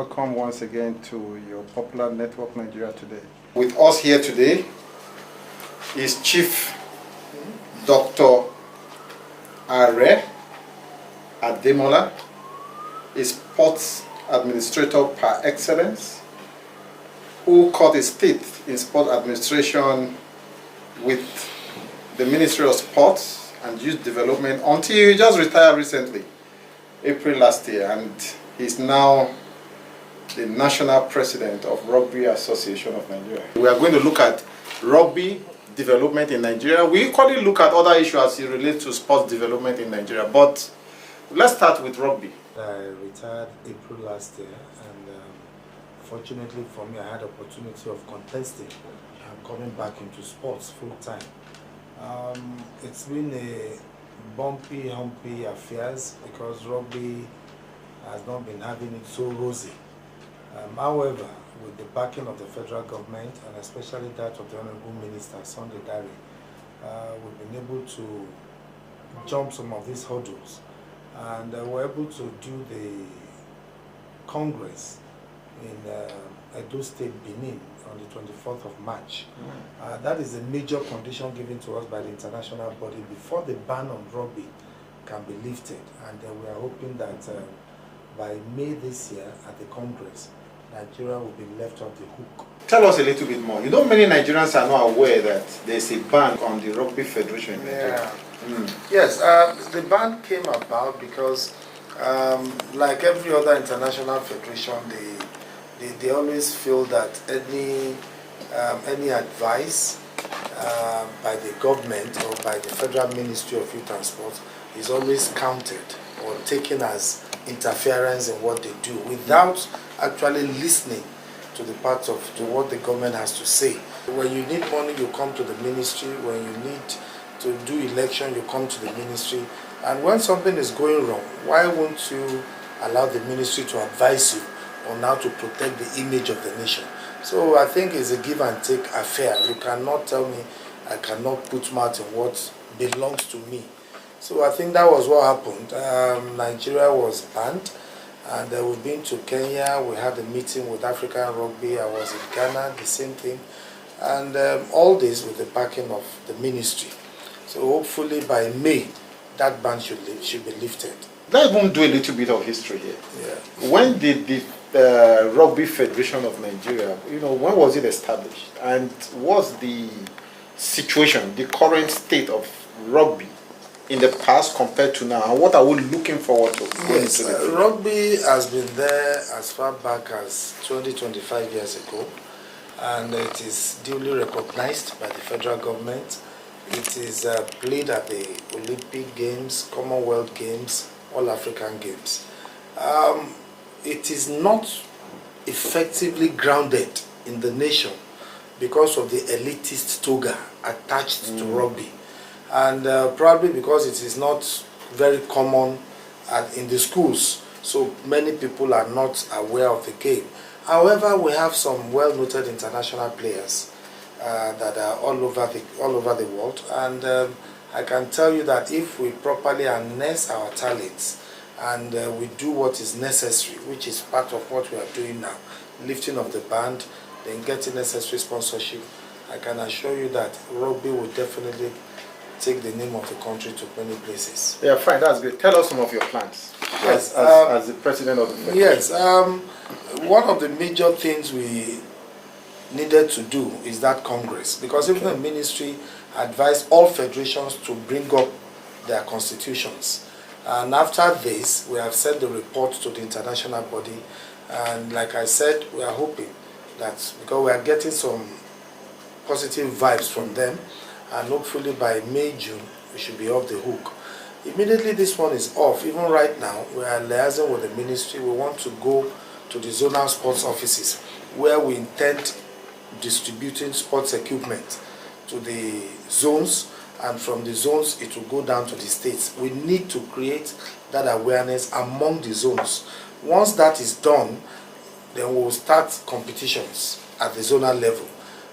welcome once again to your popular network Nigeria Today. With us here today is Chief Dr. Are Ademola, a sports administrator par excellence, who caught his teeth in sport administration with the Ministry of Sports and Youth Development until he just retired recently, April last year, and he's now the National President of Rugby Association of Nigeria. We are going to look at rugby development in Nigeria. We equally look at other issues as it relates to sports development in Nigeria, but let's start with rugby. I retired April last year, and fortunately for me, I had the opportunity of contesting and coming back into sports full time. It's been a bumpy, humpy affairs because rugby has not been having it so rosy. However, with the backing of the federal government and especially that of the Honorable Minister Sunday Dare, we've been able to jump some of these hurdles, and we're able to do the Congress in Edo State, Benin, on the 24th of March. That is a major condition given to us by the international body before the ban on rugby can be lifted, and we are hoping that by May this year at the Congress, Nigeria will be left off the hook. Tell us a little bit more. You know, many Nigerians are not aware that there's a ban on the Rugby Federation in Nigeria. Yes, the ban came about because, like every other international federation, they always feel that any advice by the government or by the Federal Ministry of Youth and Sport is always counted or taken as interference in what they do without actually listening to the parts of what the government has to say. When you need money, you come to the ministry. When you need to do election, you come to the ministry. And when something is going wrong, why won't you allow the ministry to advise you on how to protect the image of the nation? So I think it's a give and take affair. You cannot tell me I cannot put mouth in what belongs to me. So I think that was what happened. Nigeria was banned, and we've been to Kenya. We had a meeting with African Rugby. I was in Ghana, the same thing. And all this with the backing of the ministry. So hopefully by May, that ban should be lifted. Let's even do a little bit of history here. Yeah. When did the Rugby Federation of Nigeria, when was it established? And what's the situation, the current state of rugby in the past compared to now? And what are we looking forward to? Yes, rugby has been there as far back as 20-25 years ago, and it is duly recognized by the federal government. It is played at the Olympic Games, Commonwealth Games, All African Games. It is not effectively grounded in the nation because of the elitist toga attached to rugby, and probably because it is not very common in the schools, so many people are not aware of the game. However, we have some well-noted international players that are all over the world, and I can tell you that if we properly harness our talents and we do what is necessary, which is part of what we are doing now, lifting of the ban, then getting necessary sponsorship, I can assure you that rugby will definitely take the name of the country to many places. Yeah, fine, that's great. Tell us some of your plans. Yes, as the president of the federation. Yes, one of the major things we needed to do is that Congress, because even the ministry advised all federations to bring up their constitutions. And after this, we have sent the report to the international body, and like I said, we are hoping that because we are getting some positive vibes from them, and hopefully by May, June, we should be off the hook. Immediately this one is off. Even right now, we are liaising with the ministry. We want to go to the zonal sports offices where we intend distributing sports equipment to the zones, and from the zones it will go down to the states. We need to create that awareness among the zones. Once that is done, then we'll start competitions at the zonal level.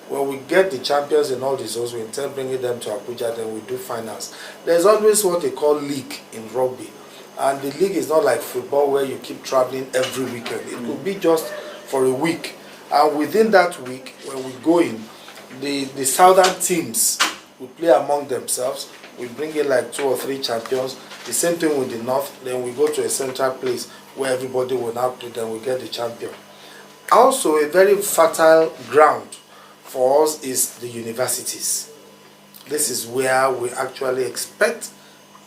When we get the champions in all the zones, we intend bringing them to Abuja, then we do finals. There's always what they call league in rugby. And the league is not like football where you keep traveling every weekend. It could be just for a week. And within that week, when we go in, the southern teams will play among themselves. We bring in like 2 or 3 champions. The same thing with the north. Then we go to a central place where everybody will now play. Then we get the champion. Also, a very fertile ground for us is the universities. This is where we actually expect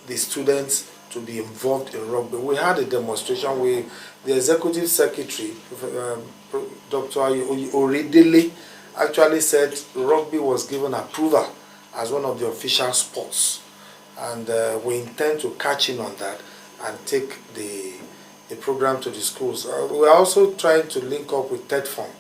the students to be involved in rugby. We had a demonstration with the executive secretary, Dr Are, actually said rugby was given approval as one of the official sports, and we intend to catch in on that and take the program to the schools. We are also trying to link up with TED Fund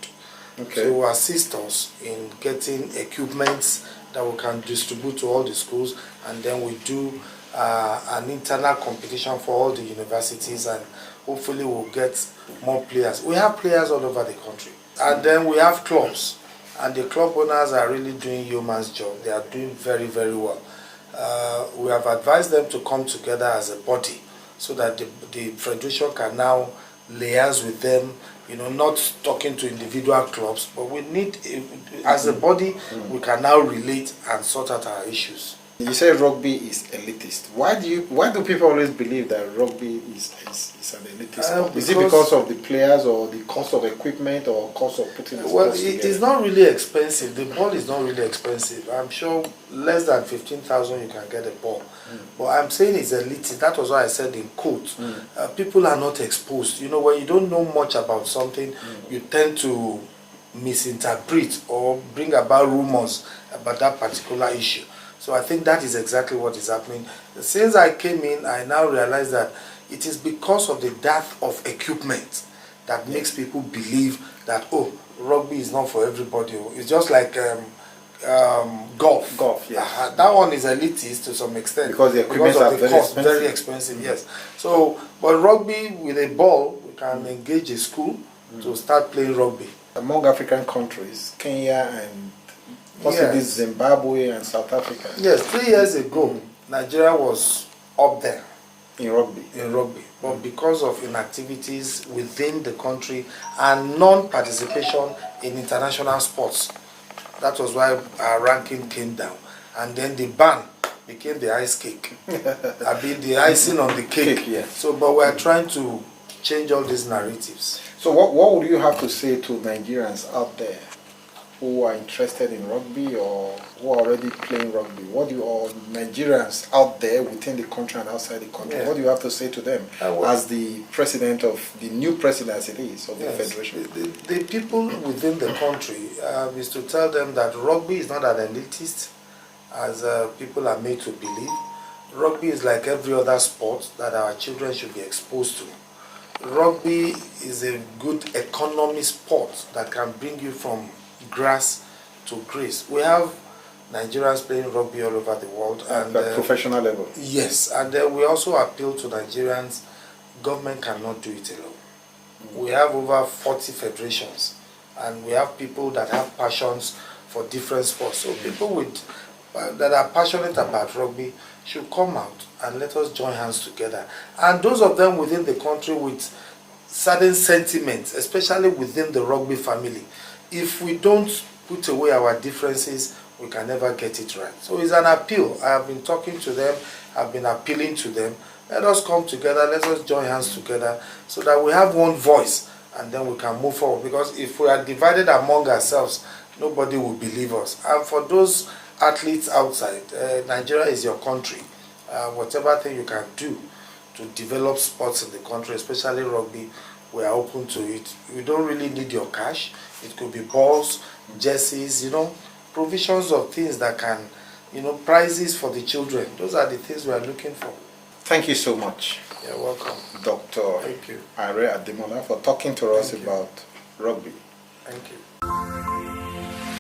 to assist us in getting equipments that we can distribute to all the schools, and then we do an internal competition for all the universities, and hopefully we'll get more players. We have players all over the country, and then we have clubs, and the club owners are really doing yeoman's job. They are doing very, very well. We have advised them to come together as a body so that the federation can now liaise with them, you know, not talking to individual clubs, but we need, as a body, we can now relate and sort out our issues. You say rugby is elitist. Why do people always believe that rugby is an elitist sport? Is it because of the players, or the cost of equipment, or cost of putting the sports together? It's not really expensive. The ball is not really expensive. I'm sure less than 15,000 you can get a ball. But I'm saying it's elitist. That was why I said in quotes. People are not exposed. You know, when you don't know much about something, you tend to misinterpret or bring about rumors about that particular issue. So I think that is exactly what is happening. Since I came in, I now realize that it is because of the dearth of equipment that makes people believe that, oh, rugby is not for everybody. It's just like golf. Golf, yeah. That one is elitist to some extent. Because the equipment are very expensive, yes. So, but rugby with a ball, we can engage a school to start playing rugby. Among African countries, Kenya and possibly Zimbabwe and South Africa. Yes, 3 years ago, Nigeria was up there in rugby. But because of inactivities within the country and non-participation in international sports, that was why our ranking came down. And then the ban became the ice cake. I mean, the icing on the cake. So, but we are trying to change all these narratives. So what would you have to say to Nigerians out there who are interested in rugby or who are already playing rugby? What do you all Nigerians out there within the country and outside the country, what do you have to say to them as the president of the new president, as it is, of the federation? The people within the country is to tell them that rugby is not an elitist as people are made to believe. Rugby is like every other sport that our children should be exposed to. Rugby is a good economy sport that can bring you from grass to grace. We have Nigerians playing rugby all over the world, and at professional level. Yes, and then we also appeal to Nigerians. Government cannot do it alone. We have over 40 federations, and we have people that have passions for different sports. So people that are passionate about rugby should come out and let us join hands together. And those of them within the country with certain sentiments, especially within the rugby family, if we don't put away our differences, we can never get it right. So it's an appeal. I have been talking to them, I've been appealing to them. Let us come together, let us join hands together so that we have one voice, and then we can move forward. Because if we are divided among ourselves, nobody will believe us. And for those athletes outside, Nigeria is your country. Whatever thing you can do to develop sports in the country, especially rugby, we are open to it. We don't really need your cash. It could be balls, jerseys, you know, provisions of things that can, you know, prizes for the children. Those are the things we are looking for. Thank you so much. You're welcome. Dr. Thank you. Are Ademola, for talking to us about rugby. Thank you.